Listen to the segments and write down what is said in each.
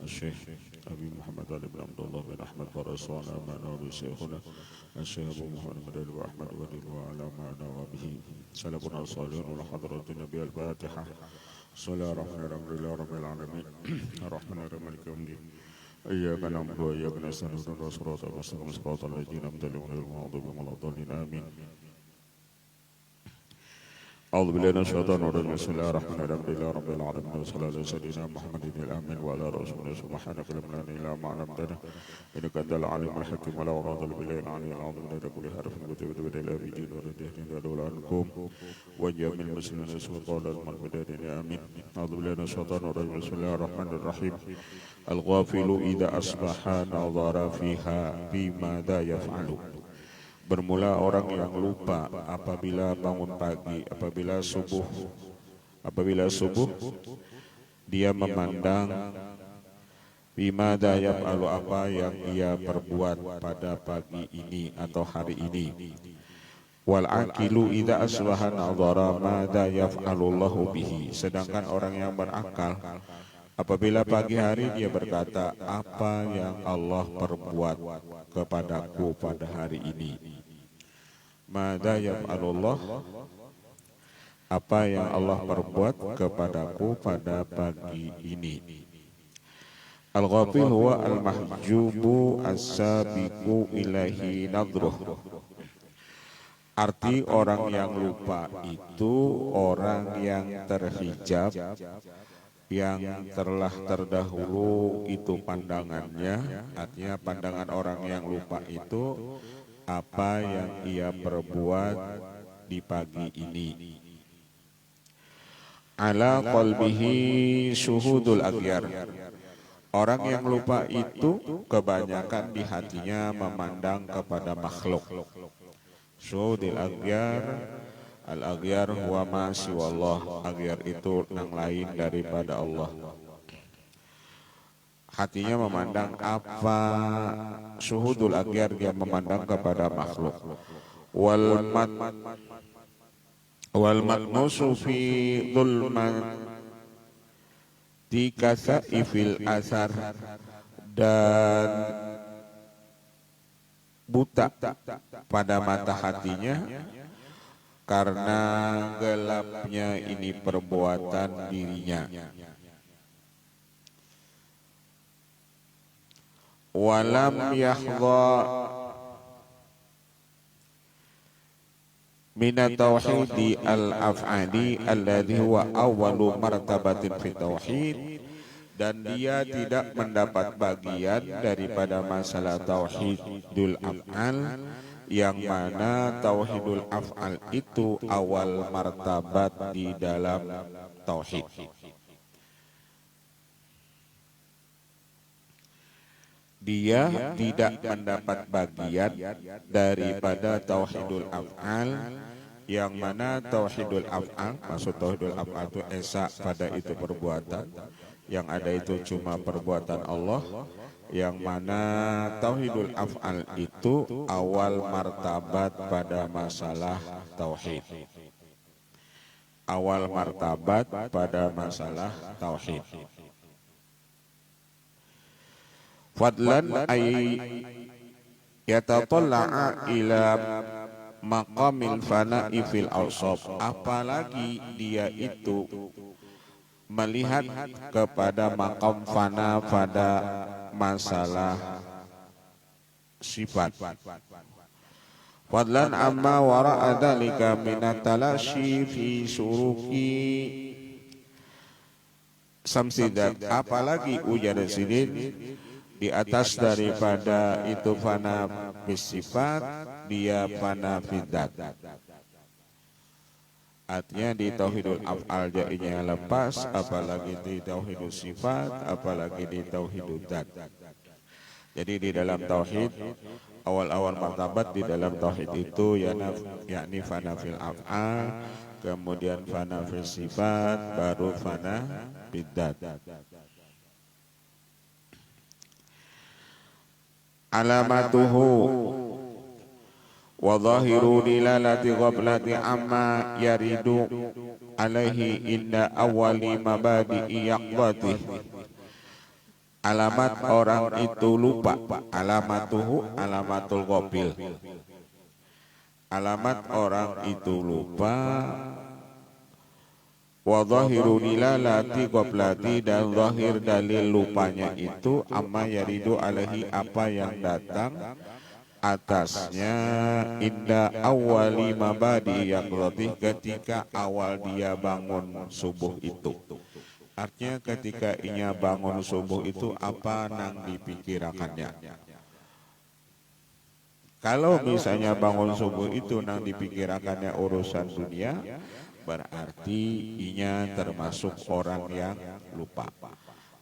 الشيخ أبي محمد علي بن عبد الله بن أحمد برسوانا معنا وبشيخنا الشيخ أبو محمد مدين وأحمد ودين وعلى معنا وبه سلفنا الصالحون ولحضرة النبي الفاتحة بسم الله الرحمن الرحيم لله رب العالمين الرحمن الرحيم مالك يوم الدين إياك نعبد وإياك نستعين اهدنا الصراط المستقيم صراط الذين أنعمت عليهم غير المغضوب عليهم ولا الضالين آمين أعوذ بالله من الشيطان الرجيم بسم الله الرحمن الرحيم لله رب العالمين وصلى الله على سيدنا محمد الآمين وعلى رسوله سبحانك لا علم إلا ما علمتنا إنك أنت العليم الحكيم ولا أراد بالله العلي العظيم من كل حرف كتب إلى بدين ورده دول عنكم وجميع المسلمين سلطان المرمدين آمين أعوذ بالله من الشيطان الرجيم بسم الله الرحمن الرحيم الغافل إذا أصبح نظر فيها بماذا يفعل. Bermula orang yang lupa apabila bangun pagi, apabila subuh dia memandang bimada yaf'alu apa yang ia perbuat pada pagi ini atau hari ini. Wal aqilu idza asbaha nadhara madza yaf'alullahu bihi. Sedangkan orang yang berakal apabila pagi hari dia berkata apa yang Allah perbuat kepadaku pada hari ini. Madza yaf'alullah, apa yang Allah perbuat kepadaku pada pagi ini. Al-ghafil huwa al-mahjubu as-sabiqu ilahi nadruh. Arti orang yang lupa itu orang yang terhijab, yang telah terdahulu itu pandangannya. Artinya pandangan orang yang lupa itu apa yang ia perbuat di pagi ini. Ala qalbihi syuhudul aghyar. Orang yang lupa itu kebanyakan di hatinya memandang kepada makhluk. Syuhudul aghyar, al-aghyar huwa ma siwallah. Aghyar itu yang lain daripada Allah. Hatinya memandang apa, syuhudul aghyar, dia memandang kepada makhluk. Wal matmusu fi dhulman dikasai fil asar, dan buta pada mata hatinya karena gelapnya ini perbuatan dirinya. Walam yahdha minat tauhidi al-af'ali alladhi huwa awwalu martabatin fi tauhid, dan dia tidak mendapat bagian daripada masalah tauhidul af'al, yang mana tauhidul af'al itu awal martabat di dalam tauhid. Dia tidak mendapat bagian daripada tauhidul af'al, yang mana tauhidul af'al, maksud tauhidul af'al itu esa pada itu perbuatan, yang ada itu cuma perbuatan Allah, yang mana tauhidul af'al itu awal martabat pada masalah tauhid. Awal martabat pada masalah tauhid. Fadlan ay yatatalla'a ila maqamil fana'i fil awsaf, apalagi dia itu melihat kepada maqam fana pada masalah sifat. Fadlan amma wara'a dzalika minat talashi fi suruki samsidat, apalagi ujar sidin di atas daripada itu fana bisifat, dia fana fidat. Artinya di tauhidul af'al jadinya lepas, apalagi di tauhidul sifat, apalagi di tauhidul dat. Jadi di dalam tauhid, awal-awal martabat di dalam tauhid itu yakni fana fil af'al, kemudian fana fil sifat, baru fana fidat. Alamatuhu wa zahiru dilalati ghablati amma yaridu alaihi inda awali mabadi'i yaqbati. alamat orang itu lupa, alamatuhu alamatul ghafil, alamat orang itu lupa, wa zahiru dilalati ghaflati, dan zahir dalil lupanya itu amma yaridu alaihi, apa yang datang atasnya, inda awali mabadi yaqdhatih, ketika awal dia bangun subuh itu. Artinya ketika inya bangun subuh itu apa nang dipikirakannya. Kalau misalnya bangun subuh itu nang dipikirakannya urusan dunia, berarti inya termasuk orang yang lupa.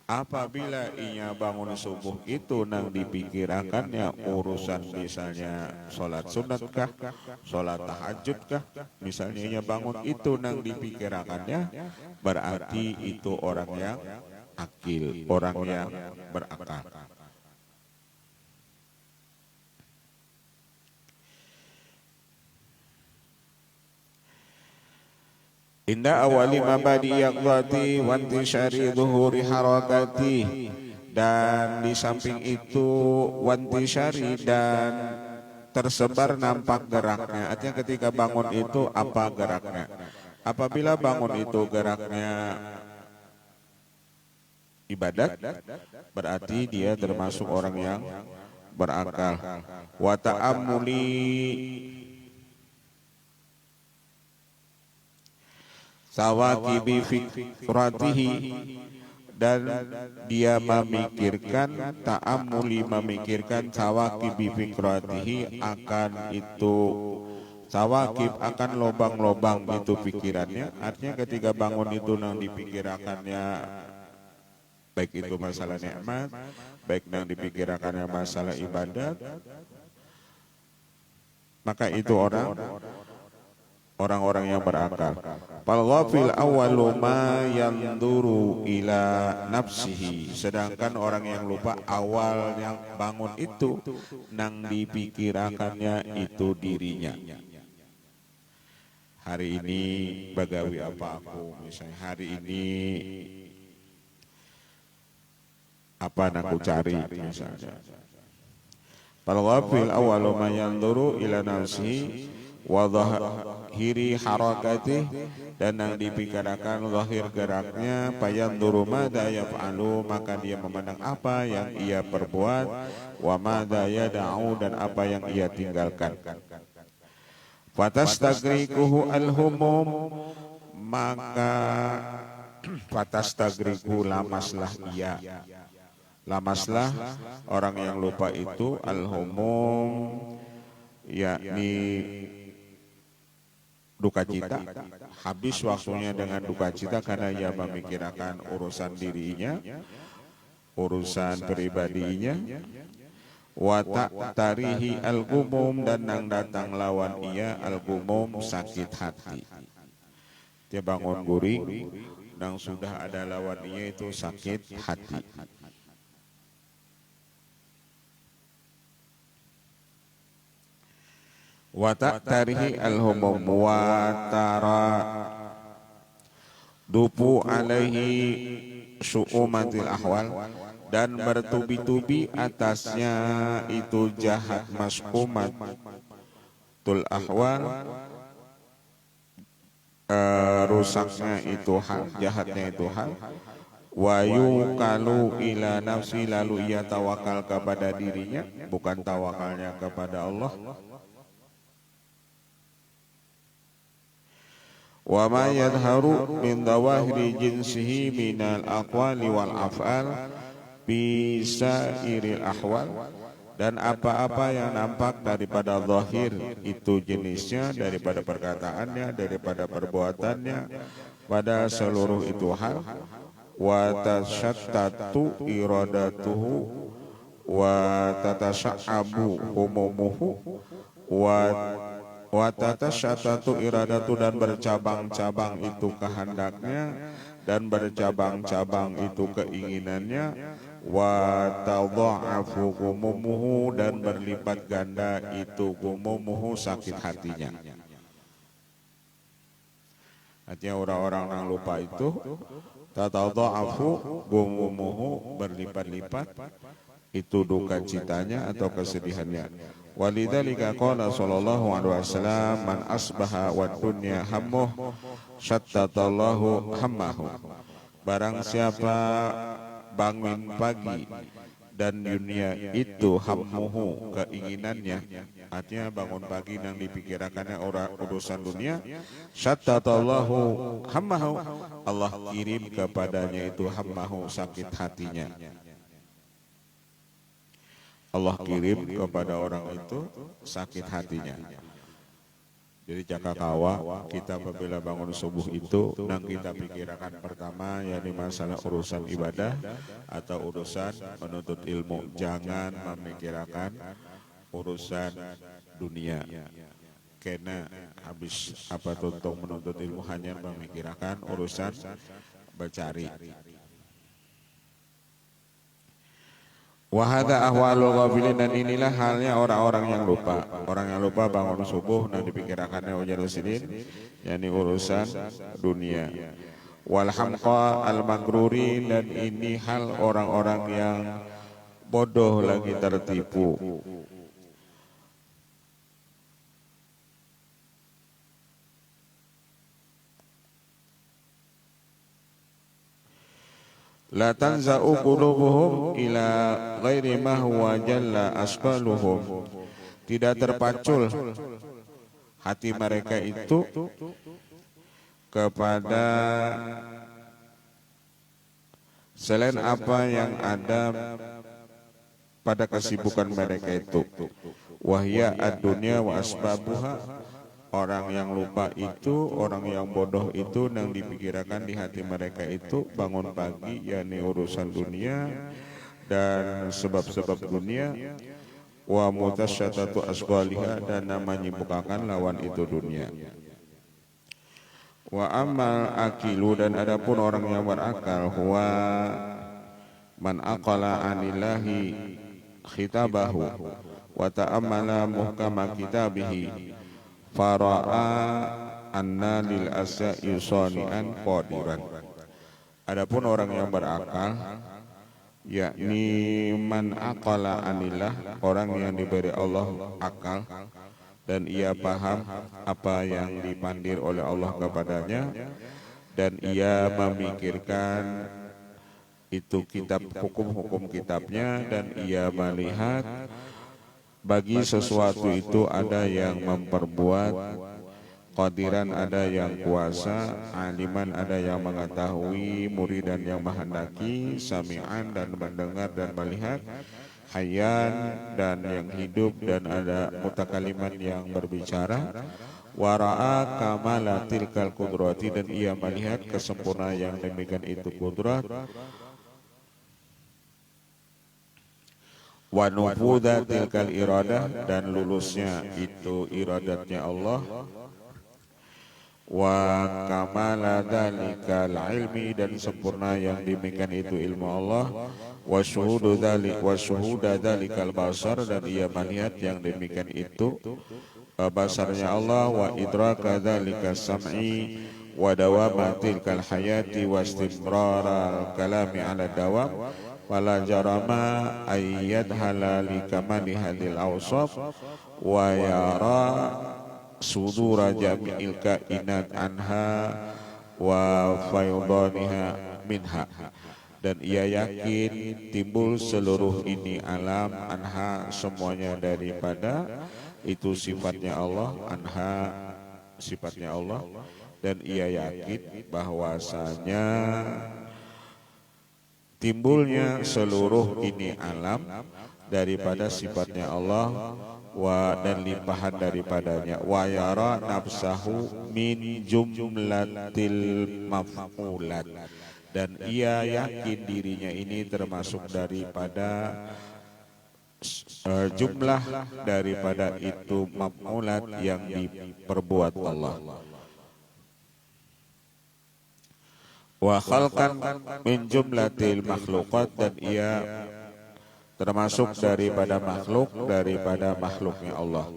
Apabila inya bangun subuh itu nang dipikirakannya urusan misalnya sholat sunat kah, sholat tahajud kah, misalnya inya bangun itu nang dipikirakannya, berarti itu orang yang akil, orang yang berakal. Inda awali mabadi yaqdati wa intishari dhuhuri harakati, dan di samping itu wantishari, dan tersebar nampak geraknya. Artinya ketika bangun itu apa geraknya. Apabila bangun itu geraknya ibadat, berarti dia termasuk orang yang berakal. Wa ta'ammuli sawaqibi fikratihi, dan dia memikirkan, ta'amuli memikirkan, sawaqibi fikratihi, akan itu sawaqib, akan lobang-lobang itu pikirannya. Artinya ketika bangun itu nang dipikirakannya baik itu masalah nikmat, baik nang dipikirakannya masalah ibadat, maka itu orang-orang yang berakal. Fal ghafil awwalu ma yanduru ila nafsihi, sedangkan orang yang lupa awal yang bangun itu nang dipikirakannya itu dirinya. Hari ini bagawi apa aku, misalnya hari ini apa yang aku cari misalnya. Fal ghafil awwalu ma yanduru ila nafsihi wa dhahiri harakatih, dan yang dipikirkan zahir geraknya, fayanduru madza yaf'alu, maka dia memandang apa yang ia perbuat, wa madza yada'u, dan apa yang ia tinggalkan. Fatastagriquhu al-humum, maka fatastagriquhu, lamaslah ia, lamaslah orang yang lupa itu al-humum, yakni duka cita, habis waktunya dengan duka cita karena ia memikirkan urusan dirinya, urusan pribadinya. Wa tarihi al-gumum, dan nang datang lawan ia al-gumum, sakit hati. Dia bangun guring, nang sudah ada lawan ia itu sakit hati. Wa tarihi al-humum wa tara dupu alaihi su'umatil ahwal, dan bertubi-tubi atasnya itu jahat mas'umat tul ahwal, rusaknya itu hal, jahatnya itu hal. Wa yuqalu ila nafsi, lalu ia tawakal kepada dirinya, bukan tawakalnya kepada Allah. Wa ma yadharu min dawahiri jinsihi minal aqwali wal af'al bi sairil ahwal, dan apa-apa yang nampak daripada zahir itu jenisnya, daripada perkataannya, daripada perbuatannya, pada seluruh itu hal. Wa tashattatu iradatuhu wa tatasa'abu umumuhu wa tatashattatu iradatu, dan bercabang-cabang itu kehendaknya, dan bercabang-cabang itu keinginannya. Wa tadha'afu gumumuhu, dan berlipat ganda itu gumumuhu, sakit hatinya. Artinya orang-orang yang lupa itu tatadha'afu gumumuhu berlipat-lipat itu duka citanya atau kesedihannya. Walidzalika qala sallallahu alaihi wasallam man asbaha wad dunya hammuh syattatallahu hammahu. Barang siapa bangun pagi dan dunia itu hammuhu keinginannya, artinya bangun pagi yang dipikirkannya urusan dunia, syattatallahu hammahu, Allah kirim kepadanya itu hammahu sakit hatinya. Allah kirim kepada orang itu sakit hatinya. Jadi jakakawa kita apabila bangun subuh itu yang kita pikirkan pertama yakni masalah urusan ibadah atau urusan menuntut ilmu. Jangan memikirkan urusan dunia. Karena habis apa tuntung menuntut ilmu hanya memikirkan urusan bercari. Wahada ahwalul ghafilin, dan inilah halnya orang-orang yang lupa. Orang yang lupa bangun subuh dan dipikirkannya ujar sidin, yakni urusan dunia. Wal hamqa al magrurin, dan ini hal orang-orang yang bodoh lagi tertipu. La tanza'u qulubuhum ila ghairi ma huwa jalla asqaluhum. Tidak terpacul hati mereka itu kepada selain apa yang ada pada kesibukan mereka itu. Wahya ad-dunya wa asbabuha. Orang yang lupa itu, orang yang bodoh itu yang dipikirkan di hati mereka itu bangun pagi yakni urusan dunia dan sebab-sebab dunia, wa mutasyatatu asghaliha, dan menyibukkan lawan itu dunia. Wa amal akilu, dan adapun orang yang berakal, huwa man aqala anillahi khitabahu wa ta'ammala muhkama kitabihi fara'a anna lil asya'i sani'an qadiran. Adapun orang yang berakal yakni man aqala anillah, orang yang diberi Allah akal dan ia paham apa yang dipandir oleh Allah kepadanya, dan ia memikirkan itu kitab hukum-hukum kitabnya, dan ia melihat bagi sesuatu itu ada yang memperbuat, qadiran ada yang kuasa, aliman ada yang mengetahui, muridan yang menghendaki, sami'an dan mendengar dan melihat, hayyan dan yang hidup, dan ada mutakaliman yang berbicara, wara'a kamala tilkal qudrati, dan ia melihat kesempurnaan yang demikian itu kudrat, wa nufudha tilkal iradah, dan lulusnya itu iradatnya Allah, wa kamala dalikal ilmi, dan sempurna yang demikian itu ilmu Allah, wa syuhuda dalikal basar, dan ia melihat yang demikian itu basarnya Allah, wa idraka dalikal sam'i, wa dawama tilkal hayati, wa istimraral kalami ala dawam, wala jarama ayyad halali kamani hadil awsaf, wa yara sudura jami'il kainat anha wa faydaniha minha, dan ia yakin timbul seluruh ini alam, anha semuanya daripada itu sifatnya Allah, anha sifatnya Allah, dan ia yakin bahwasanya timbulnya seluruh ini alam daripada sifatnya Allah, dan limpahan daripadanya, wa yara nafsahu min jumlatil maf'ulat, dan ia yakin dirinya ini termasuk daripada jumlah daripada itu maf'ulat yang diperbuat Allah. Wa khalqan min jumlatil makhluqat, dan ia termasuk daripada makhluknya Allah.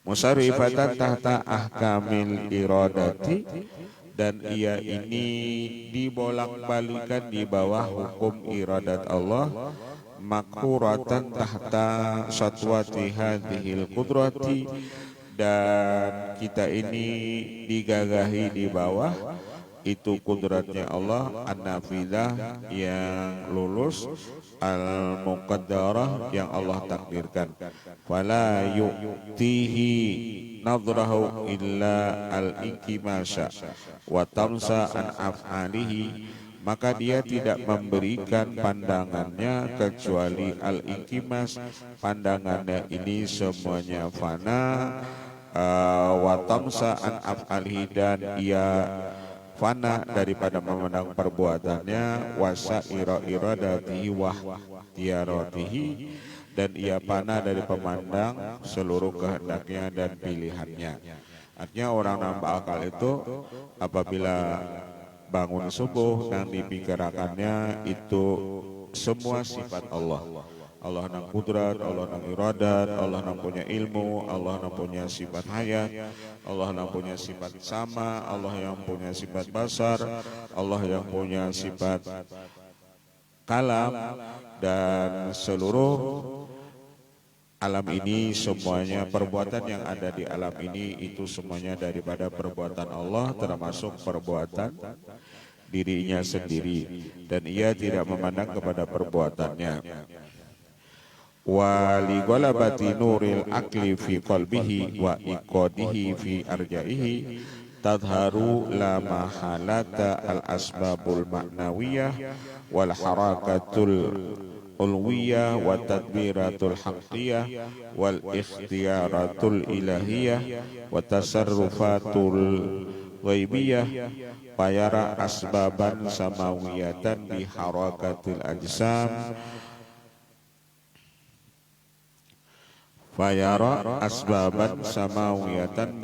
musarifatan tahta ahkamil iradati, dan ia ini dibolak-balikan di bawah hukum iradat Allah, makuratan tahta satwati hadhil qudrati, dan kita ini digagahi di bawah itu kudratnya Allah an-nafidah yang lulus, al-muqaddarah yang Allah takdirkan. Fala yu'tihi nadrahu illa al-inkimasa wa tamsa an af'alihi, maka dia tidak memberikan pandangannya kecuali al-inkimas, pandangannya ini semuanya fana, wa tamsa an af'alihi, dan ia fana daripada memandang perbuatannya, wasa iradatihi wah tiaratihi, dan ia fana dari pemandang seluruh kehendaknya dan pilihannya. Artinya orang nambah akal itu apabila bangun subuh dan dipikirkannya itu semua sifat Allah. Allah nang kudrat, Allah nang iradat, Allah nang punya ilmu, Allah nang punya sifat hayat, Allah nang punya sifat sama, Allah yang punya sifat basar, Allah yang punya sifat kalam, dan seluruh alam ini semuanya, perbuatan yang ada di alam ini itu semuanya daripada perbuatan Allah, termasuk perbuatan dirinya sendiri, dan ia tidak memandang kepada perbuatannya. Wa li ghalabati nuril akli fi qalbihi wa iqadihi fi arjaihi tadharu la mahalata al asbabul ma'nawiyah wal harakatul ulwiyah wa tadbiratul haqqiyah wal ikhtiyaratul ilahiyah wa tasarrufatul ghaibiyah, fayara asbaban samawiyatan bi harakatil ajsam, fayara asbaban samawiyatan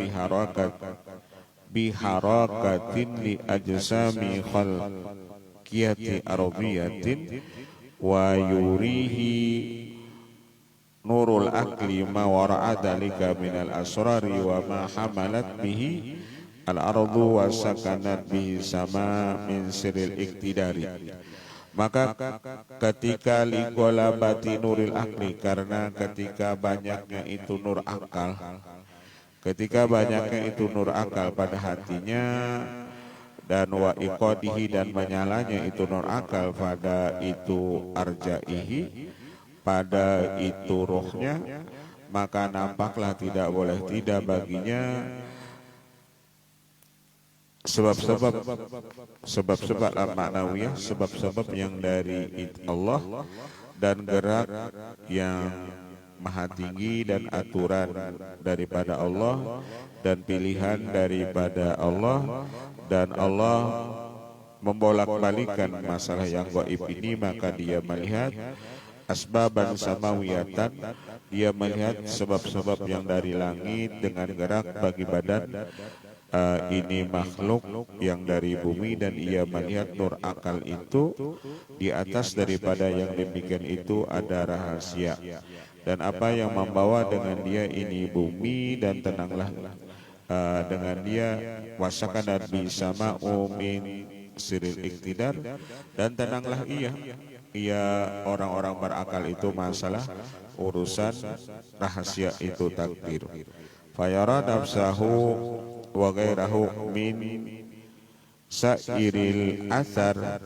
biharakatin li ajsami khalqiyati ardiyatin, wa yurihi nurul akli ma wara'a dalika minal asrari wa ma hamalat bihi al ardu wa sakanat bihi sama min siril iktidari. Maka ketika ligolabati nuril akli, karena ketika banyaknya itu nur akal, ketika banyaknya itu nur akal pada hatinya, dan wa iqadihi, dan menyalanya itu nur akal pada itu arjaihi, pada itu rohnya, maka nampaklah tidak boleh tidak baginya sebab-sebab ma'nawiyah, sebab-sebab yang dari Allah, dan gerak yang maha tinggi, dan aturan daripada Allah, dan pilihan daripada Allah, dan Allah membolak-balikan masalah yang gaib ini, maka dia melihat asbaban samawiyatan, dia melihat sebab-sebab yang dari langit dengan gerak bagi badan ini makhluk yang dari bumi, dan ia melihat nur akal itu di atas daripada yang demikian itu ada rahasia, dan apa yang membawa dengan dia ini bumi, dan tenanglah dengan dia wasakanat bisama umin siril iktidar, dan tenanglah ia orang-orang berakal itu masalah urusan rahasia itu takdir. Fayara nafsahu wa ghairahu min sairil athar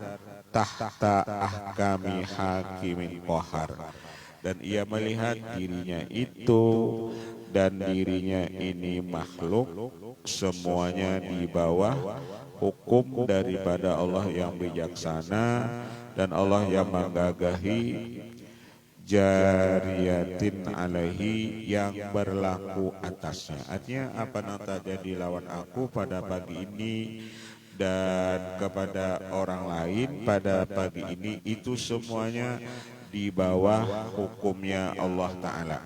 tahta ahkami hakimin qahar, dan ia melihat dirinya itu dan dirinya ini makhluk semuanya di bawah hukum daripada Allah yang bijaksana, dan Allah yang menggagahi jariyatin alaihi, yang berlaku atasnya. Artinya apa nata jadi lawan aku pada pagi ini dan kepada orang lain pada pagi ini, itu semuanya di bawah hukumnya Allah Ta'ala,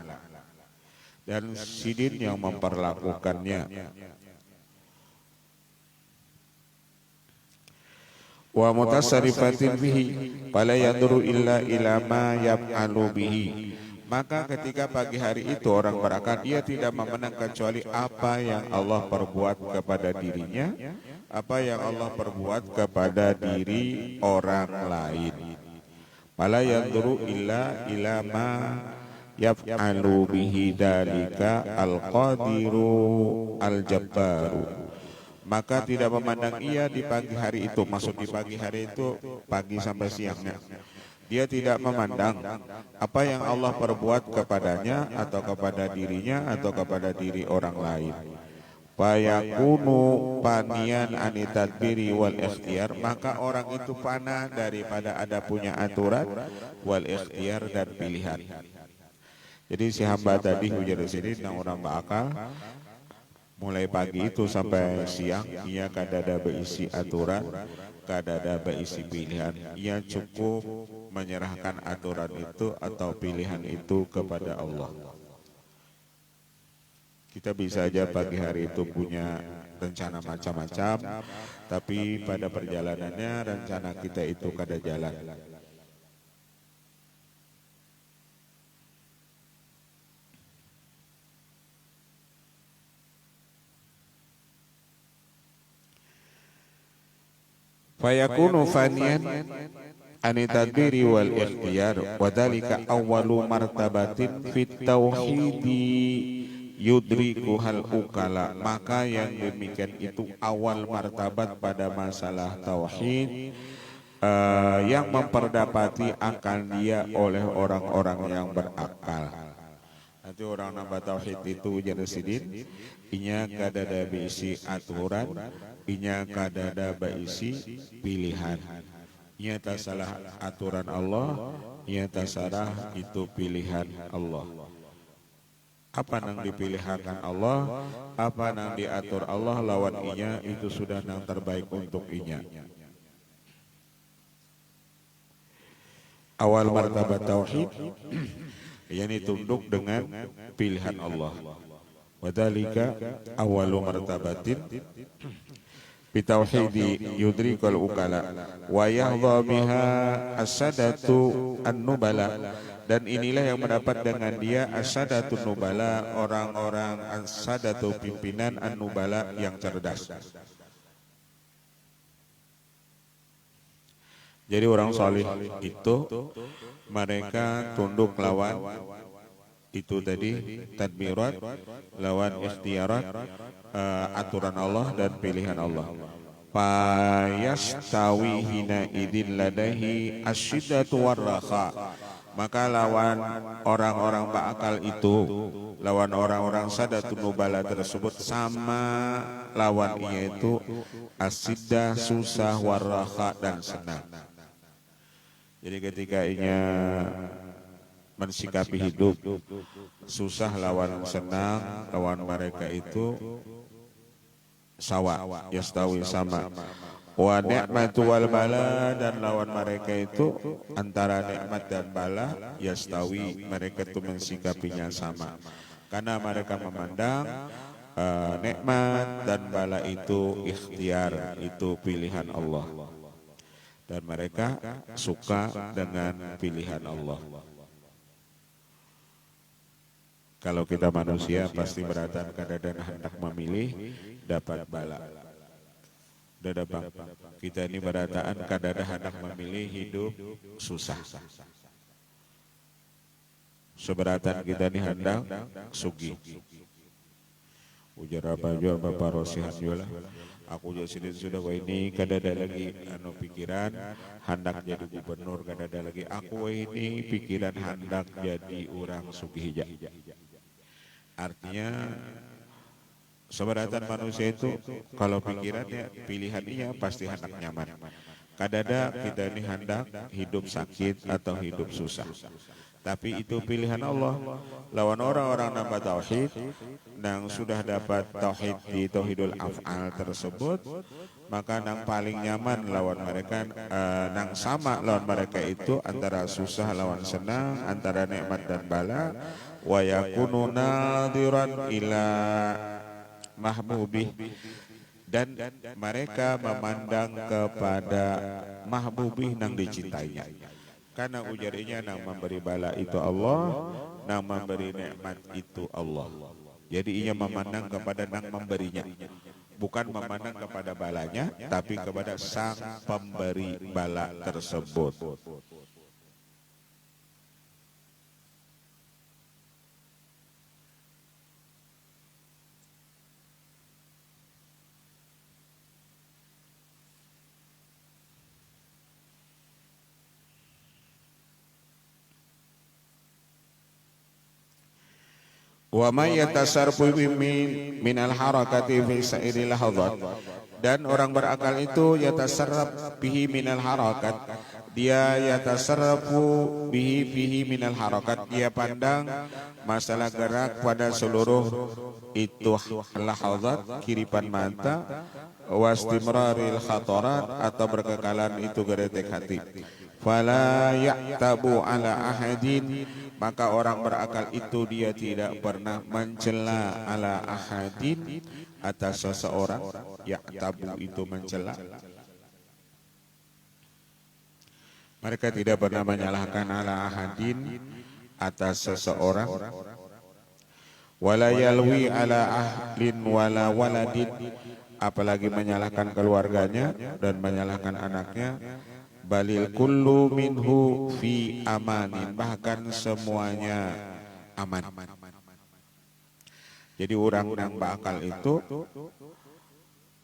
dan sidin yang memperlakukannya. Wa mutasarrifatin bihi fala yanduru illa ila ma yaf'alu bihi, Maka ketika pagi hari itu orang berakal, ia tidak memandang kecuali apa yang Allah perbuat kepada dirinya, apa yang Allah perbuat kepada diri orang lain. Fala yanzuru ila ma yaf'alu bihi dalika al-qadiru al-jabbaru. Maka tidak memandang ia di pagi hari itu, maksud di pagi hari itu pagi sampai siangnya. Dia tidak memandang apa yang Allah perbuat kepadanya atau kepada dirinya atau kepada diri orang lain. Fayakunu panian anitadbiri wal ikhtiyar, maka orang itu panah daripada ada punya aturan wal ikhtiyar dan pilihan. Jadi si hamba tadi hujan di sini tentang orang bakal mulai pagi itu sampai siang ia kadada berisi aturan, kadada berisi pilihan. Ia cukup menyerahkan aturan itu atau pilihan itu kepada Allah. Kita bisa aja pagi hari itu punya rencana macam-macam, tapi pada perjalanannya rencana kita itu kada jalan. Fayakunu fanian anitadbiri wal ikhtiyar wa dzalika awwalu martabatin fit tauhidi yudriku hal ukala. Maka yang demikian itu awal martabat pada masalah tauhid yang memperdapati akan dia oleh orang-orang yang berakal. Nanti orang nambah tauhid itu jadi sidin, inya kadada berisi aturan, inya kadada berisi pilihan. Inya tak salah aturan Allah, inya tak salah itu pilihan Allah. Apa nang dipilihkan Allah, apa nang diatur Allah lawan inya itu sudah nang terbaik untuk inya. Awal martabat tauhid yakni tunduk dengan pilihan Allah. Wadzalika awalu martabatin bitauhidi yudrikul ukala wa yahdha biha as-sadatu an-nubala. Dan inilah yang mendapat dengan dia as-sadatu nubala, orang-orang as-sadatu pimpinan an-nubala yang cerdas. Jadi orang salih itu mereka tunduk lawan itu tadi tadbirat, lawan ikhtiarat, aturan Allah dan pilihan Allah. Fayastawi hina idin ladahi asyiddatu warraha. Maka lawan orang-orang bakal itu, lawan orang-orang sadatun nubala tersebut sama lawan yaitu asiddah, susah, warraha dan senang. Jadi ketika inya mensikapi hidup susah lawan senang, lawan mereka itu sawa, yastawi sama. Wa ni'matu wal bala, dan lawan mereka itu antara nikmat dan bala yastawi, mereka itu mensikapinya sama. Karena mereka memandang nikmat dan bala itu ikhtiar, itu pilihan Allah. Dan mereka suka dengan pilihan Allah. Kalau kita manusia pasti beratan kadang hendak memilih dapat bala. Dadabang kita ini berataan kadang hendak memilih hidup susah. Seberatan kita ini hendak sugi. Ujar apa jual Bapak Rosihan jualah. Aku jadi sini sudah ini kadada lagi pikiran hendak jadi gubernur, kadada lagi aku ini pikiran hendak jadi orang sugihja. Artinya seberatan manusia itu kalau pikirannya pilihannya pasti hendak nyaman. Kadada kita ini hendak hidup sakit atau hidup susah. Tapi itu pilihan Allah. Lawan orang-orang nambah tauhid nang sudah dapat tauhid di tauhidul af'al tersebut, maka nang paling nyaman lawan mereka, nang sama lawan mereka itu antara susah lawan senang, antara nikmat dan bala. Wa yakunu nadiran ila mahbubih, dan mereka memandang kepada mahbubih nang dicintainya. Karena ujarnya nang memberi bala itu Allah, nang memberi nikmat itu Allah. Jadi ia memandang kepada nang memberinya, bukan memandang kepada balanya, tapi kepada sang pemberi bala tersebut. Wa may yatasarfu minal harakati fi sa'iri lahadzat, dan orang berakal itu yatasarraf bihi minal harakat, dia yatasarrafu bihi fihi minal harakat, dia pandang masalah gerak pada seluruh itu lahadzat, kiripan mata, wastimraril khatarat, atau berkekalan itu geretek hati. Fala ya'tabu ala ahadin, maka orang berakal itu dia tidak pernah mencela ala ahadin, atas seseorang. Ya'tabu itu mencela. Mereka tidak pernah menyalahkan ala ahadin, atas seseorang. Wala yalwi ala ahlin wala waladin, apalagi menyalahkan keluarganya dan menyalahkan anaknya. Balil kullu minhu fi amanin, bahkan semuanya aman. Jadi orang yang bakal itu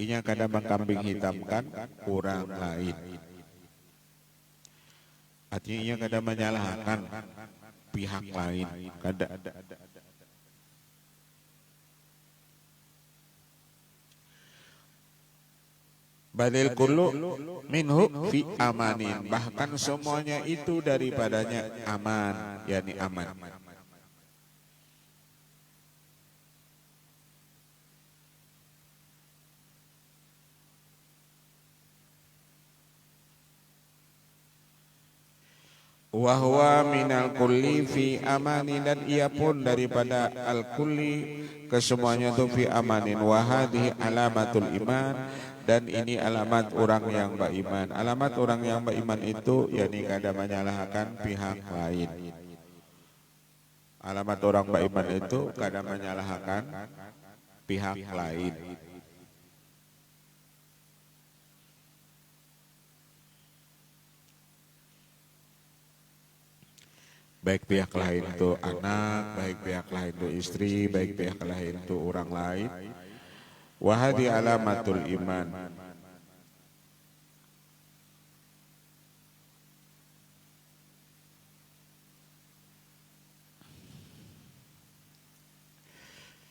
inya kadang mengkambing hitamkan orang lain, artinya inya kadang menyalahkan pihak lain, kadang. Balil kullu minhu fi amanin, bahkan semuanya itu daripadanya aman, yakni aman. Wa huwa minal kulli fi amanin, dan ia pun daripada al kulli kesemuanya itu fi amanin. Wa hadhihi alamatul iman, dan ini alamat orang yang beriman. Alamat orang yang beriman itu yakni kada menyalahkan pihak lain. Alamat orang beriman itu kada menyalahkan pihak lain. Baik pihak lain itu anak, baik pihak lain itu istri, baik pihak lain itu orang lain. Wahadi alamatul iman.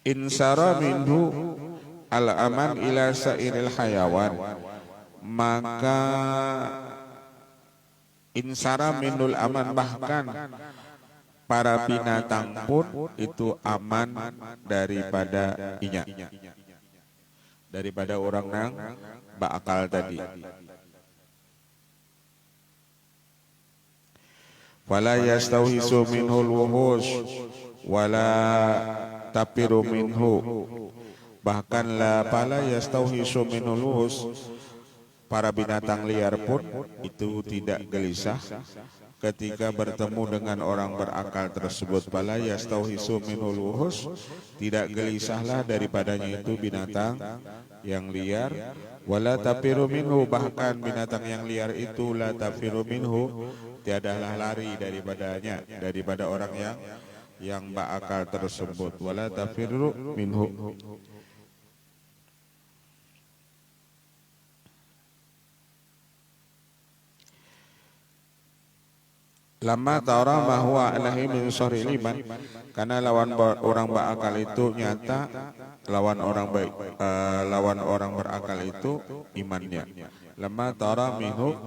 Insara minhu al-aman ila sairil hayawan, maka insara minul aman, bahkan para binatang pun itu aman daripada inya, daripada orang nang bakal tadi. Wala yastauhisu minhul wuhus wala tapiru minhu, bahkan la pala yastauhisu minhul wuhus, para binatang liar pun itu tidak gelisah ketika bertemu dengan orang berakal tersebut. Pala yastauhisu minhul wuhus, tidak gelisahlah daripadanya itu binatang yang liar. Wala tafiru minhu, bahkan binatang yang liar itu la tafiru minhu, tiadalah lari daripadanya, daripada orang yang berakal tersebut. Wala tafiru minhu. Lama tara ma huwa alahi min syarril iman, karena lawan orang berakal itu nyata, lawan orang berakal itu imannya. Lama tara minhu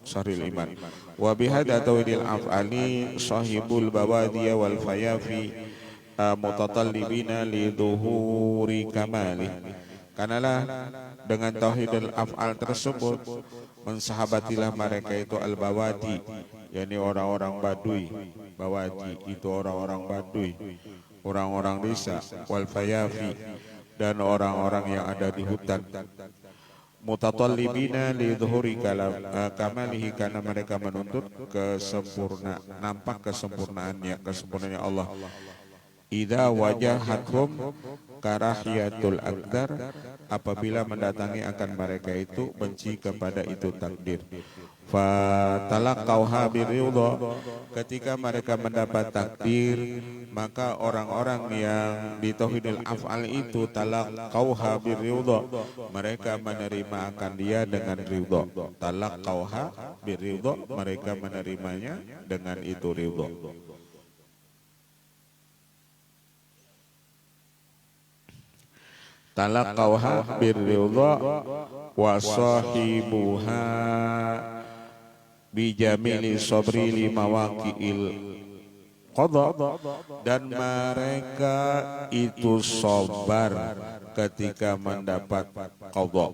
syarril iman. Wa bihadza tawdil af'ali sahibul bawadiya wal fayafi mutatallibina li dhuhuri kamali. Kanalah dengan tauhidul af'al tersebut mensahabatilah mereka itu al-bawadi, yakni orang-orang Baduy. Bawadi itu orang-orang Baduy, orang-orang desa, wal fayafi, dan orang-orang yang ada di hutan. mutatallibina li dhuhuri kamalihi, karena mereka menuntut nampak kesempurnaannya Allah. Idza wajahathum karahiyatul aqdar, apabila mendatangi akan mereka itu benci kepada itu takdir. Fatalaqauha biridha, ketika mereka mendapat takdir, maka orang-orang yang di tauhidul af'al itu talaqauha biridha, mereka menerima akan dia dengan ridha. Talaqauha biridha, mereka menerimanya dengan itu ridha. Talaqauha biridha wa sahibuha bijamili sabri li mawaqi'il qadha, dan mereka itu sabar ketika mendapat qadha.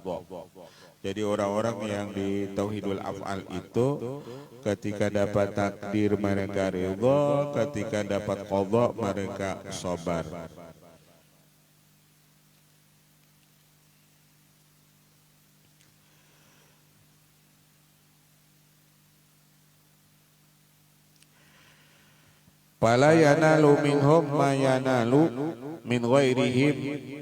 Jadi orang-orang yang di tauhidul af'al itu ketika dapat takdir mereka ridha, ketika dapat qadha mereka sabar. Fala yanalu minhum ma yanalu min ghairihim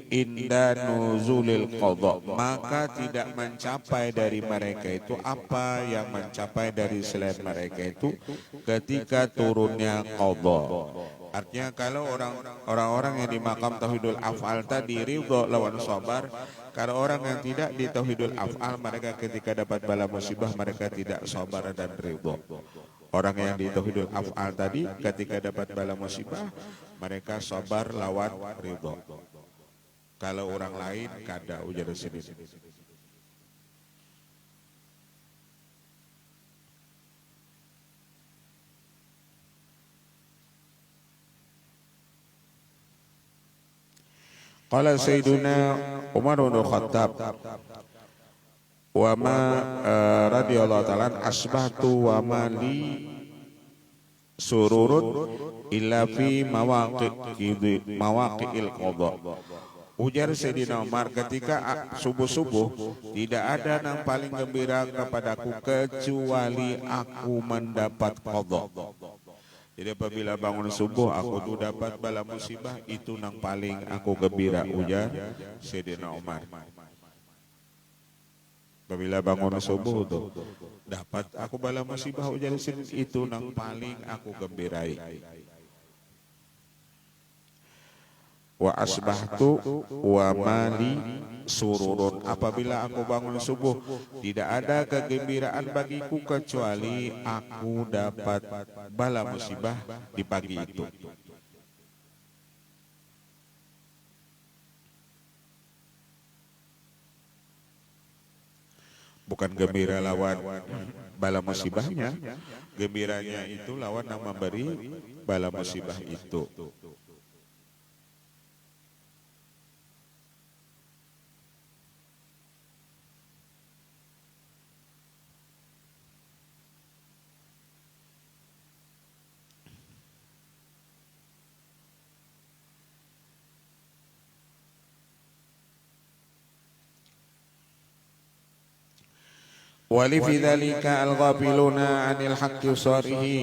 inda nuzulil qadha, maka tidak mencapai dari mereka itu apa yang mencapai dari selain mereka itu ketika turunnya qadha. Artinya kalau orang-orang yang di makam tauhidul af'al tadi ridha lawan sabar, kalau orang yang tidak di tauhidul af'al, mereka ketika dapat bala musibah mereka tidak sabar dan ridha. Orang yang di tauhidul af'al tadi ketika dapat bala musibah mereka sabar lawan ridha. Kalau orang lain kada ujar sini. Qala Sayyiduna Umar bin Khattab wa ma radhiyallahu ta'ala asbahtu wa ma li sururun illa fi mawaqi'il qadha. Ujar Sayyidina Umar, ketika subuh-subuh tidak ada yang paling gembira kepadaku kecuali aku mendapat qadha. Jadi apabila bangun subuh aku tuh dapat bala musibah, itu yang paling aku gembira, ujar Sayyidina Umar. Apabila bangun subuh tuh dapat aku bala musibah, ujar Sayyidina, itu yang paling aku gembirai. Wa asbahtu wa mali sururun, apabila aku bangun subuh tidak ada kegembiraan bagiku kecuali aku dapat bala musibah di pagi itu. Bukan gembira lawan bala musibahnya, gembiranya itu lawan yang memberi bala musibah itu. Wali fi dzalika al-ghafiluna 'anil haqqi sarihi,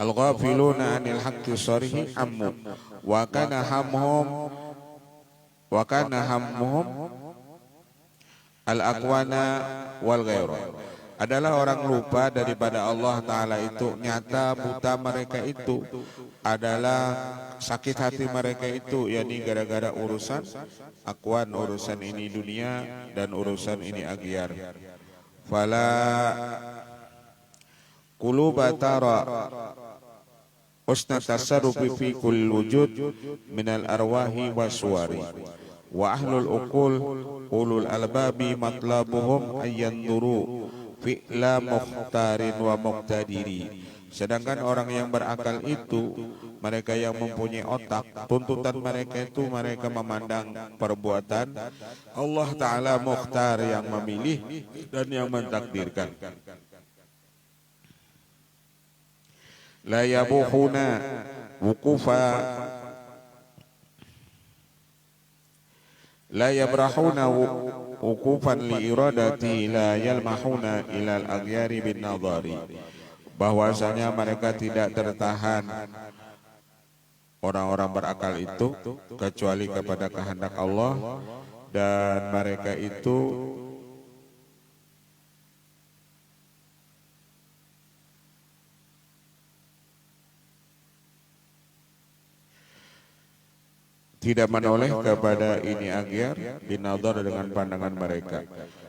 al-ghafiluna 'anil haqqi sarihi ammu wa kana hammuhum al-aqwana wal ghairu, adalah orang lupa daripada Allah Ta'ala itu, nyata buta mereka itu adalah sakit hati mereka itu, yakni gara-gara urusan akwan, urusan ini dunia dan urusan ini agiar. Fala qulubatara usna tasarrufi fi kulli wujud minal arwahi waswari wa ahlul uqul ulul albabi matlabuhum ayyanduru fi'la mukhtarin wa muqtadiri. Sedangkan orang yang berakal itu, mereka yang mempunyai otak, tuntutan mereka itu mereka memandang perbuatan Allah Ta'ala mukhtar yang memilih dan yang mentakdirkan. La yabuhuna wukufa la yabrahuna wuqufan li iradati la yalmahuna ilal aghyari bin nadhari, bahwasanya mereka tidak tertahan orang-orang berakal itu kecuali kepada kehendak Allah, dan mereka itu tidak menoleh kepada ini agyar binadhar dengan pandangan mereka.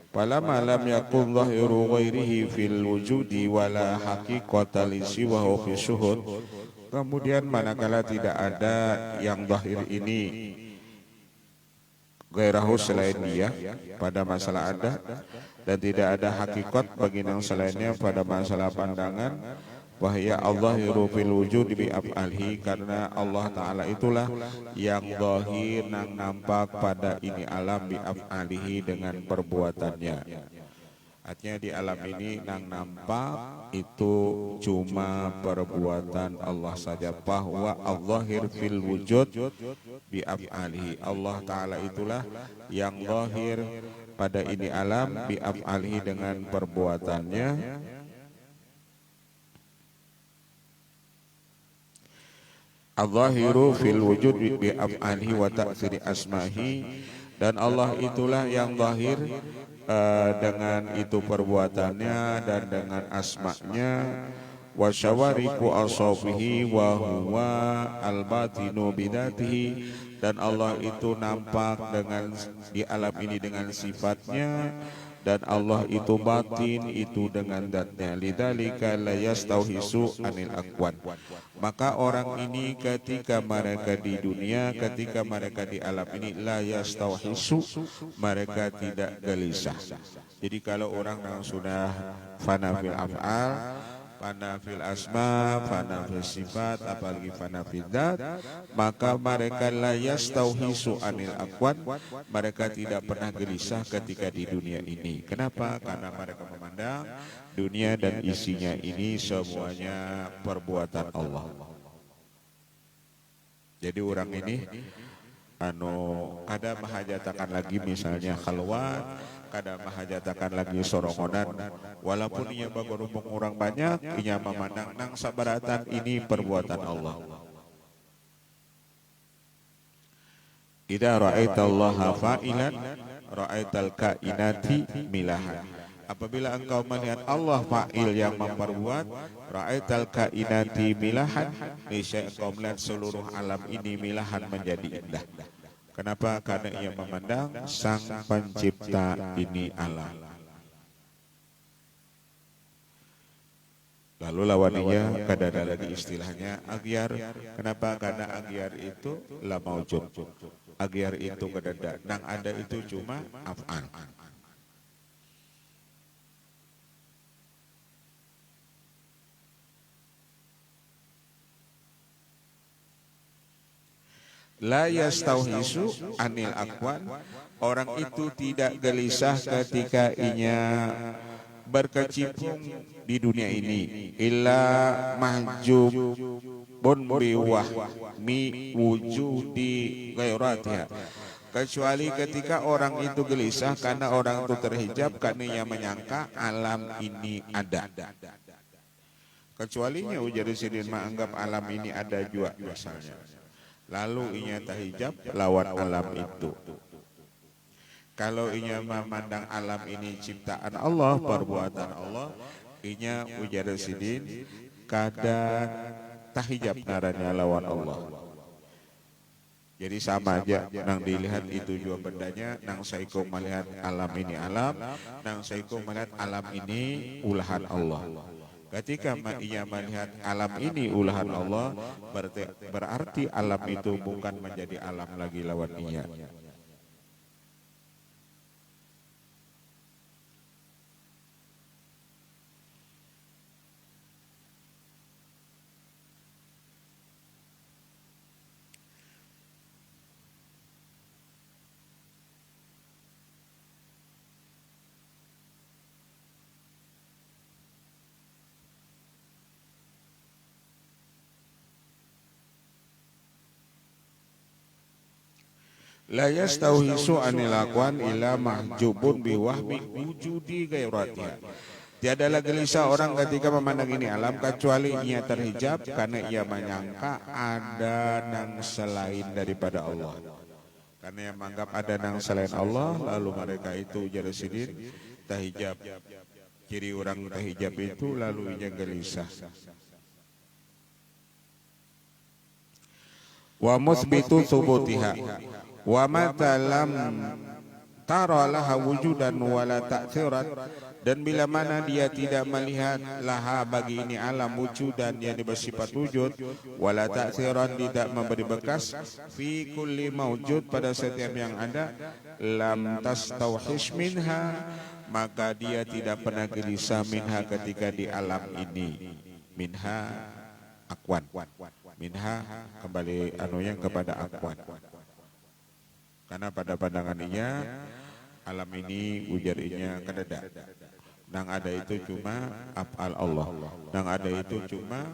Falamma lam yakun zahiru ghairihi fil wujudi wala haqiqata li siwahu fi syuhud, kemudian manakala tidak ada yang zahir ini gairahu selain dia pada masalah ada, dan tidak ada hakikat bagi yang selainnya pada masalah pandangan, wahya al-zahiru fil wujud bi af'alhi, karena Allah Ta'ala itulah yang zahir nang nampak pada ini alam bi af'alihi dengan perbuatannya. Artinya di alam ini nang nampak itu cuma perbuatan Allah saja, bahwa al-zahir fil wujud bi af'alihi, Allah Ta'ala itulah yang zahir pada ini alam bi af'alihi dengan perbuatannya. Al-zahiru fil wujud bi af'alihi wa ta'thiri asmahi, dan Allah itulah yang zahir dengan itu perbuatannya dan dengan asma'nya. Wa syawariku asabihi wa huwa al-batinu bidatihi, dan Allah itu nampak dengan di alam ini dengan sifatnya, dan Allah itu batin itu dengan zatnya. Lidzalika la yastauhisu anil akwan, maka orang ini ketika mereka di dunia, ketika mereka di alam ini, la yastauhisu, mereka tidak gelisah. Jadi kalau orang yang sudah fana fil af'al, fana fil asma, fana fil sifat, apalagi fana fil dzat, maka mereka la yastauhisu anil akwan, mereka tidak pernah gelisah ketika di dunia ini. Kenapa? Karena mereka memandang dunia dan isinya ini semuanya perbuatan Allah. Jadi orang ini kada mahajatakan lagi misalnya khalwat, kada mahajatakan lagi sorongonan, walaupun ia bagerumpung orang banyak, ia memandang nang sabaratan ini perbuatan Allah. Idza ra'aitallaha fa'ilan ra'aital kainati milahan, apabila engkau melihat Allah fa'il yang memperbuat, ra'aital kainati milahan, niscaya engkau melihat seluruh alam ini milahan menjadi indah. Kenapa? Karena ia memandang sang pencipta ini alam. Lalu lawannya kada ada lagi istilahnya agyar. Kenapa? Karena agyar itu la maujud. Agyar itu kada ada. Nang ada itu cuma af'al. La yastauhisu anil akwan, orang itu tidak gelisah ketika inya berkecimpung di dunia ini, illa mahjubun biwah mi wujudi ghairatiha, kecuali ketika orang itu gelisah karena orang itu terhijab, karena ia menyangka alam ini ada. Kecualinya ujar Sidin menganggap alam ini ada juga misalnya, lalu inya tahijab lawan alam itu. Kalau inya memandang alam ini ciptaan Allah, perbuatan Allah, inya ujar Sidin kada tahijab naranya lawan Allah. Jadi sama aja, nang dilihat itu juga bendanya, nang saiko melihat alam ini alam, nang saiko melihat alam ini ulahan Allah. Ketika ia melihat alam ini ulahan Allah, berarti alam itu bukan menjadi alam lagi lawan ia. La yastauhisu anil aqwan ila mahjubun biwahmi wujudi gairatiha. Tiadalah gelisah orang ketika memandang ini alam kecuali ia terhijab karena ia menyangka ada nang selain daripada Allah. Karena yang menganggap ada nang selain Allah, lalu mereka itu jadi sidin tahijab. Ciri orang tahijab itu lalu ia gelisah. Wa musbitu subutiha wa matalam tara laha wujudan wala ta'thiran, dan bila mana dia tidak melihat laha bagi ini alam wujudan yang bersifat wujud, wala ta'thiran tidak memberi bekas, fi kulli maujud pada setiap yang ada, lam tastauhish minha, maka dia tidak pernah gelisah minha ketika di alam ini. Minha akwan, minha kembali anunya kepada akwan. Karena pada pandangan ia alam ini ujarinya kedada. Nang ada itu cuma af'al Allah. Nang ada itu cuma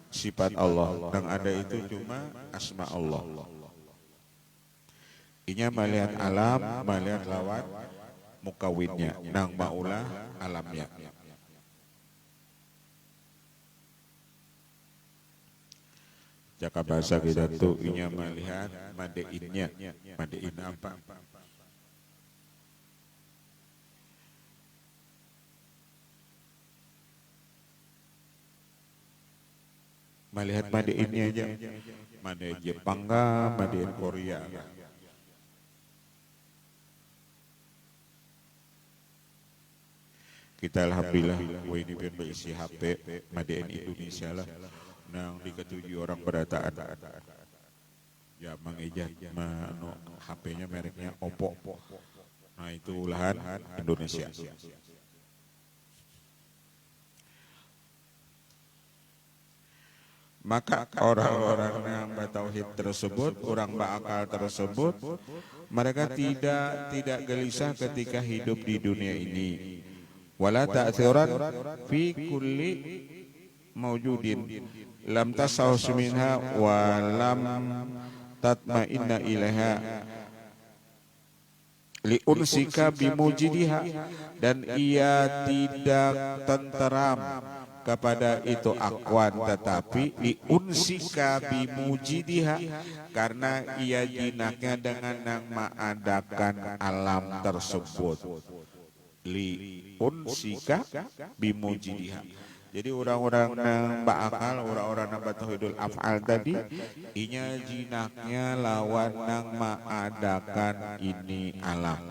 sifat Allah. Nang ada itu cuma asma Allah. Inya melihat alam, melihat lawan mukawinnya. Nang maulah alamnya. Jaka bahasa kita tuh inya melihat madeinnya. Madein apa? Melihat madeinnya aja. Madein Jepang kah, madein Korea kah? Kita alhamdulillah, wah ini biar berisi HP, madein Indonesia lah. Nang diketujui orang berataan. Ya mengejar, HP-nya mereknya Oppo. Nah itu ulahan Indonesia. Maka orang-orang yang bertauhid tersebut, orang berakal tersebut, mereka tidak gelisah ketika hidup di dunia ini. Wala ta'thiran fi kulli maujudin lam tasawus minha wa lam tatma'inna ilaiha liunsika bimujidiha, dan ia tidak tenteram kepada itu akwan, tetapi liunsika bimujidiha, karena ia jinaknya dengan yang mengadakan alam tersebut. Liunsika bimujidiha. Jadi orang-orang yang bakal, orang-orang yang batauhidul af'al tadi, inya jinaknya lawan nang mengadakan ini alam.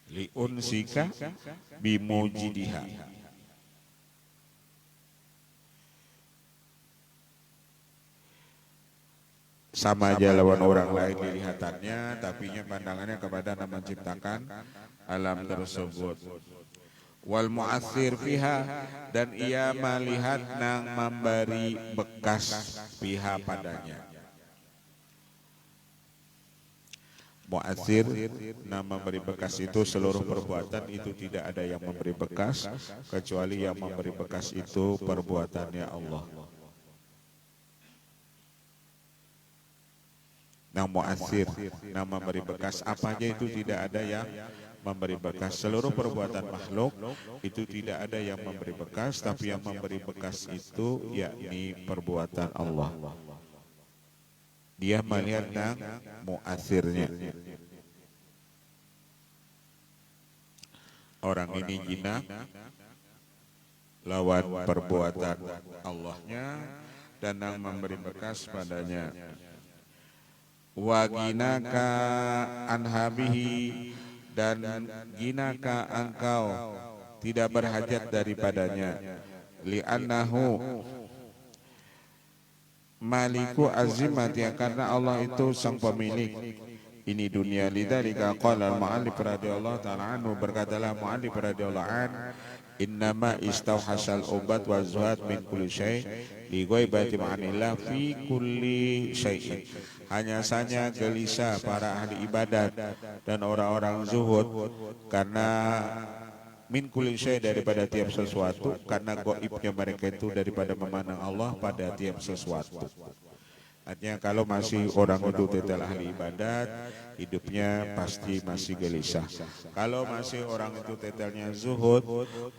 Liunsika bimujidiha. Sama aja lawan orang lain dilihatannya, tapinya pandangannya kepada yang menciptakan alam tersebut. Wal mu'athir fiha, dan ia melihat nang memberi bekas fiha padanya. Mu'athir, nama memberi bekas itu seluruh perbuatan itu tidak ada yang memberi bekas kecuali yang memberi bekas itu perbuatannya Allah. Yang mu'athir, nama memberi bekas apa aja itu tidak ada yang memberi bekas. Seluruh perbuatan makhluk itu tidak ada yang memberi bekas, tapi yang memberi bekas itu yakni perbuatan Allah. Dia melihat yang mu'athirnya. Orang ini jinak lawan perbuatan Allahnya dan yang memberi bekas padanya. Wa ginaka anhabihi, dan ginaka engkau tidak berhajat daripadanya. Li'annahu maliku azimati, karena Allah itu sang pemilik ini dunia. Lidzalika qala al-mu'allif radhiyallahu ta'ala anhu, berkatalah mu'allif radhiyallahu an, innama istauhasal ubat wa zuhad min kulli syai' li ghaibati ma'anillah fi kulli syai'in. Hanya saja gelisah para ahli ibadat dan orang-orang zuhud karena min kulli syai' daripada tiap sesuatu, karena gaibnya mereka itu daripada memandang Allah pada tiap sesuatu. Artinya kalau masih orang itu tetel ahli ibadat, hidupnya pasti masih gelisah. Kalau masih orang itu tetelnya zuhud,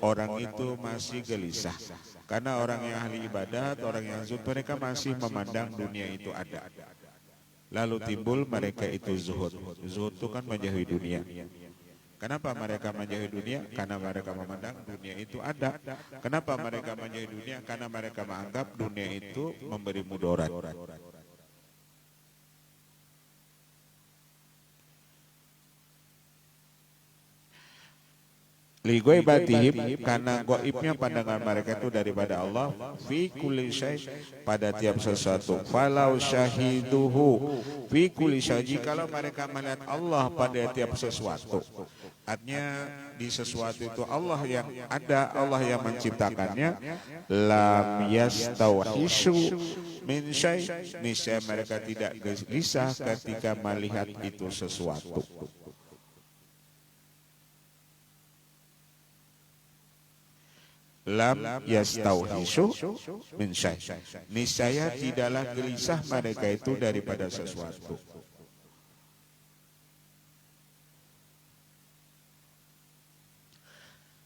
orang itu masih gelisah. Karena orang yang ahli ibadat, orang yang zuhud, mereka masih memandang dunia itu ada. Lalu timbul mereka itu zuhud. Zuhud itu kan menjauhi dunia. Kenapa mereka menjauhi dunia? Karena mereka memandang dunia itu ada. Kenapa mereka menjauhi dunia? Karena mereka menganggap dunia itu memberi mudarat. Li ghaibatihim, karena gaibnya pandangan mereka itu daripada Allah, fi kulli syai', pada tiap sesuatu. Falau syahiduhu fi kulli syai', jikalau mereka melihat Allah pada tiap sesuatu. Artinya di sesuatu itu Allah yang ada, Allah yang menciptakannya. Lam yastauhishu min syai', niscaya mereka tidak gelisah ketika melihat itu sesuatu. Lam yastauhishu min syai', niscaya tidaklah gelisah mereka itu daripada sesuatu.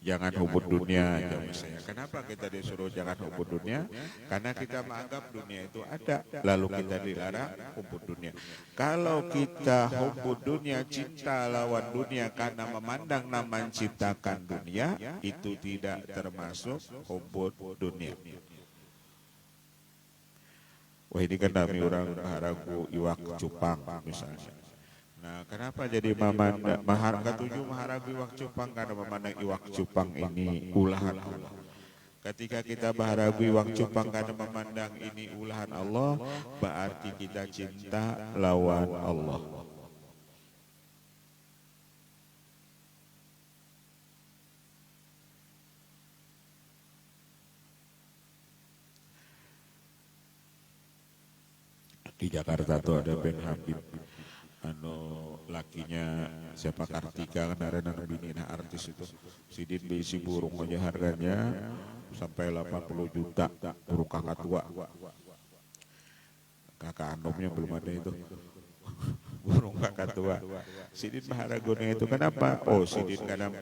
Jangan hubud dunia, saya. Kenapa kita disuruh jangan hubud dunia? Karena kita menganggap dunia itu ada, lalu kita dilarang hubud dunia. Kalau kita hubud dunia, cinta lawan dunia karena memandang nama menciptakan dunia, itu tidak termasuk hubud dunia. Wah, ini kan kami orang haragu iwak cupang misalnya. Nah, kenapa jadi ketujuh maharagu iwak cupang? Karena memandang iwak cupang ini ulahan Allah. Ketika kita maharagu iwak cupang karena memandang ini ulahan Allah, berarti kita cinta lawan Allah. Di Jakarta tuh ada Ben Habib, lakinya siapa, Kartika, kan ada bininya artis itu. Sidin bisi burung aja harganya sampai 80 juta, burung kakak tua. Kakak andongnya belum ada itu. Burung kakak tua. Sidin maharagonya itu kenapa? Oh, Sidin kadang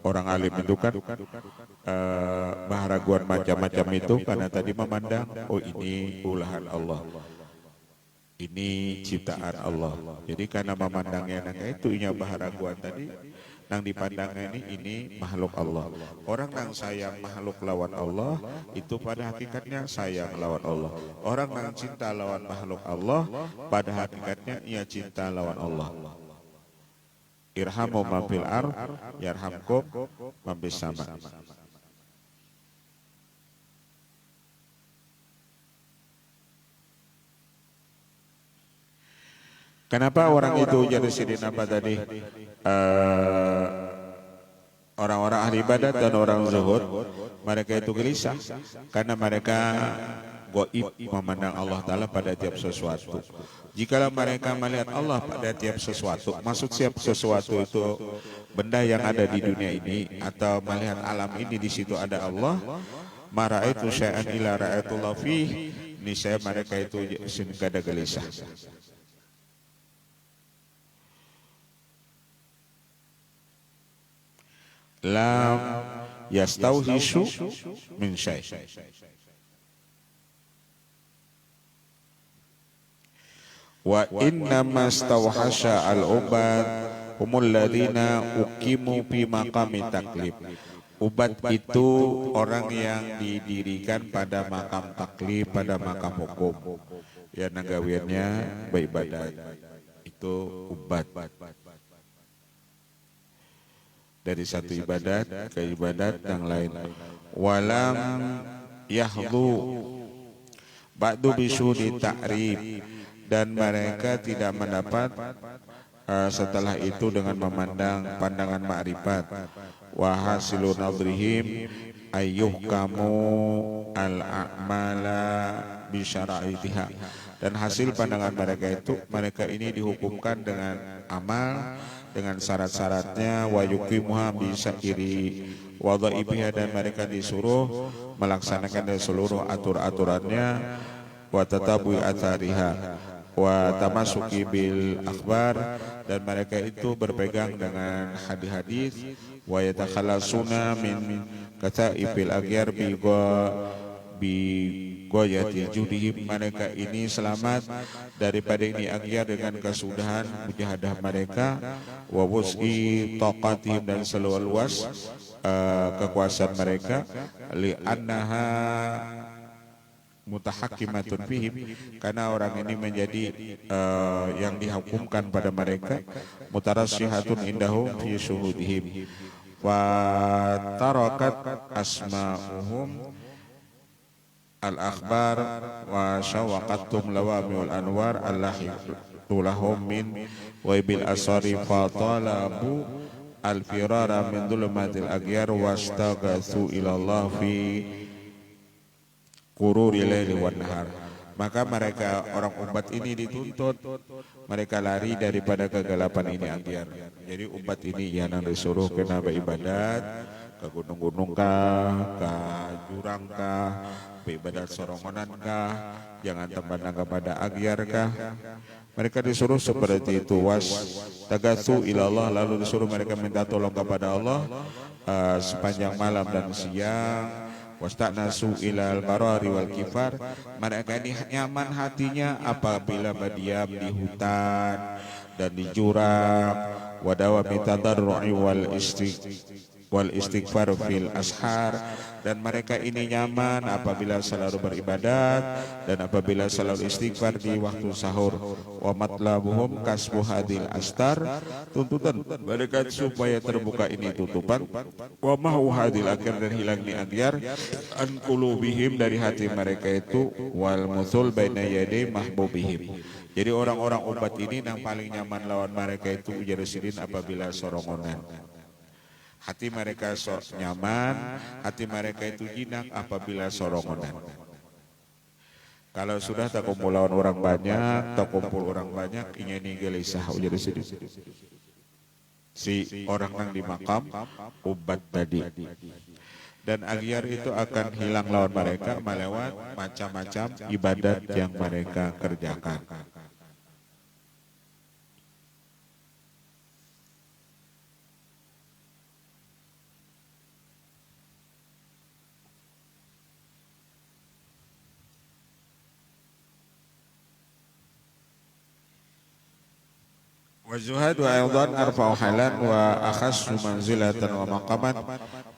orang alim itu kan baharaguan macam-macam itu karena tadi memandang, oh ini ulahan Allah, ini ciptaan Allah. Jadi karena memandangnya itu inya baharaguan tadi, nang dipandangnya ini makhluk Allah. Orang yang sayang makhluk lawan Allah itu pada hakikatnya sayang lawan Allah. Orang yang cinta lawan makhluk Allah pada hakikatnya ia cinta lawan Allah. Irhamu man fil ardh yarhamkum man fis sama. Kenapa orang itu jadi sidin apa tadi? Orang-orang ahli ibadat dan orang zuhud, mereka itu gelisah karena mereka gaib memandang Allah Ta'ala pada tiap sesuatu. Jikalau mereka melihat Allah pada tiap sesuatu, maksud siap sesuatu itu benda yang ada di dunia ini atau melihat alam ini, di situ ada Allah. Mara'aitu syai'an ila ra'aitullah fih, niscaya mereka itu kada gelisah. Lam yastauhishu min syai'. Wa inna mastawhasha al-ubad humul ladina uqimu fi maqami taklif. Ubad itu orang yang didirikan pada makam taklif, pada makam hukum. Ya nagawiannya beribadat. Itu ubad. Dari satu ibadat ke ibadat yang lain. Walam yahdu ba'du bisudi ta'rif, dan mereka tidak mendapat setelah itu dengan memandang pandangan ma'rifat. Wa hasilu nadrihim ayyuhkamu al-a'mala bi syara'itiha. Dan hasil pandangan mereka itu, mereka ini dihukumkan dengan amal dengan syarat-syaratnya, wa yuqimuha bi sa'iri wadha'ibiha, dan mereka disuruh melaksanakan dari seluruh atur-aturannya, wa tatabu'i athariha wa tamasuki bil akhbar, dan mereka itu berpegang dengan hadis-hadis, wa yatakhallasuna min kataibil aghyar bi goyati judihim, mereka ini selamat daripada ini aghyar dengan kesudahan mujahadah mereka, wa wus'i taqatihim, dan seluas kekuasaan mereka, li annaha mutahakkimatun fihim, karena orang ini menjadi yang dihukumkan pada mereka, mutarassihatun indahum fi syuhudihim, wa tarakat asma'uhum al-akhbar wa syawaqatum lawamiul anwar allahitulahum min waibil asari fatalabu al-firara min dhulumatil aghyar wastaghathu ilallah fi qururi laili wan nahar. Maka mereka orang umat ini dituntut mereka lari daripada kegelapan ini aghyar. Jadi umat ini yang disuruh kena beribadat ke gunung-gunung kah, ke jurang kah, beribadat sorongonan kah, jangan tempatnya kepada aghyar kah. Mereka disuruh seperti itu, was tagatsu ilallah, lalu disuruh mereka minta tolong kepada Allah sepanjang malam dan siang. Wasta'nasu ilal barari wal kifar, mereka ini nyaman hatinya apabila berdiam di hutan dan di jurang. Wadawami tadarru'i wal istighfar fil ashar, dan mereka ini nyaman apabila selalu beribadat dan apabila selalu istighfar di waktu sahur. Wa matlabuhum kasbu hadil astar, tuntutan mereka supaya terbuka ini tutupan. Wa mahu hadil akhir, dan hilang ni aghyar an qulubihim, dari hati mereka itu, wal muthul baina yaday mahbubihim. Jadi orang-orang umat ini yang paling nyaman lawan mereka itu ujar sidin apabila sorongonan. Hati mereka nyaman, hati mereka itu jinak apabila sorongonan. Kalau sudah tak kumpul lawan orang banyak, tak kumpul orang banyak, ini gelisah ujar sidin. Si orang yang di makam ubat tadi. Dan aghyar itu akan hilang lawan mereka melewat macam-macam ibadat yang mereka kerjakan. Wazuhadu aydan arfa'u halan wa akhassu manzilatan wa maqaman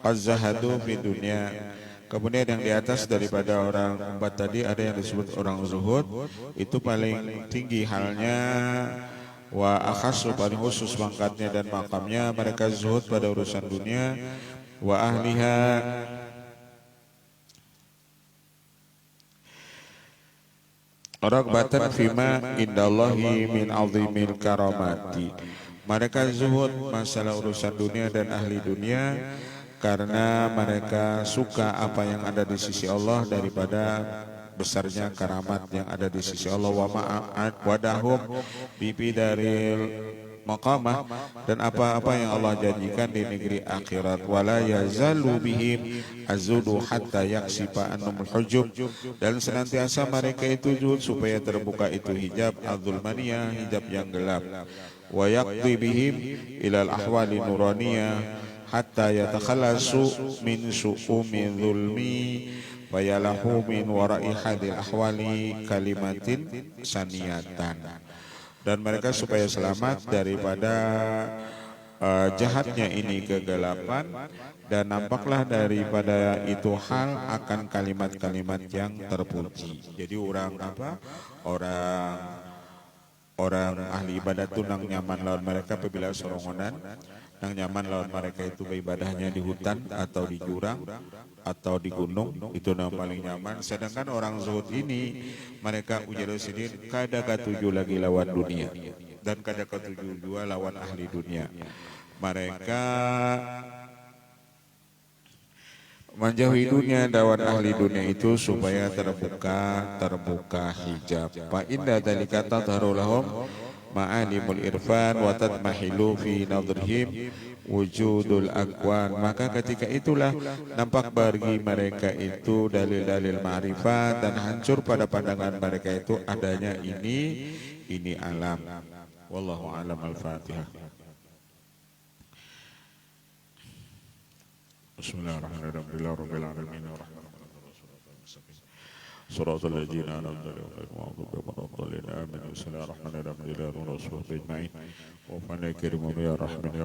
qad zahadu fi dunya. Kemudian yang di atas daripada orang umat tadi ada yang disebut orang zuhud, itu paling tinggi halnya, wa akhassu, paling khusus pangkatnya dan makamnya, mereka zuhud pada urusan dunia, wa ahliha ragbatan fima indallahi min azimil karamati. Mereka zuhud masalah urusan dunia dan ahli dunia karena mereka suka apa yang ada di sisi Allah daripada besarnya karamat yang ada di sisi Allah. Wa ma'at wadahum bibi daril maqamah, dan apa-apa yang Allah janjikan di negeri akhirat. Wala yazalu bihim azudu hatta yaksifa annumul hujub, dan senantiasa mereka itu zuhud supaya terbuka itu hijab adzulmaniyah, hijab yang gelap. Wa yaqdi bihim ilal ahwali nuraniyah hatta yatakhallasu min su'umi zulmi wa yalahu min wara'i hadil ahwali kalimatin saniyatan. Dan mereka supaya selamat daripada jahatnya ini kegelapan, dan nampaklah daripada itu hal akan kalimat-kalimat yang terpuji. Jadi orang ahli ibadat itu nang nyaman lawan mereka apabila sorongonan, nang nyaman lawan mereka itu beribadahnya di hutan atau di jurang atau di gunung, itu yang paling nyaman. Sedangkan orang zuhud ini mereka ujar sidin kada katuju lagi lawan dunia. dan kada ketujuh jua lawan ahli dunia. Mereka menjauhi dunia lawan ahli dunia itu supaya terbuka hijab. Fa inda dzalika tadharu lahum ma'alimul irfan wa tatmahilu fi nadrihim wujudul akwan. Maka ketika itulah nampak bagi mereka itu dalil-dalil ma'rifat dan hancur pada pandangan mereka itu adanya ini alam. Wallahu a'lam. Al-Fatihah. Bismillahirrahmanirrahim. Shiratal ladzina an'amta 'alaihim ghairil maghdubi 'alaihim. Amin. Bismillahirrahmanirrahim. Wa fana karimun ya rahman ya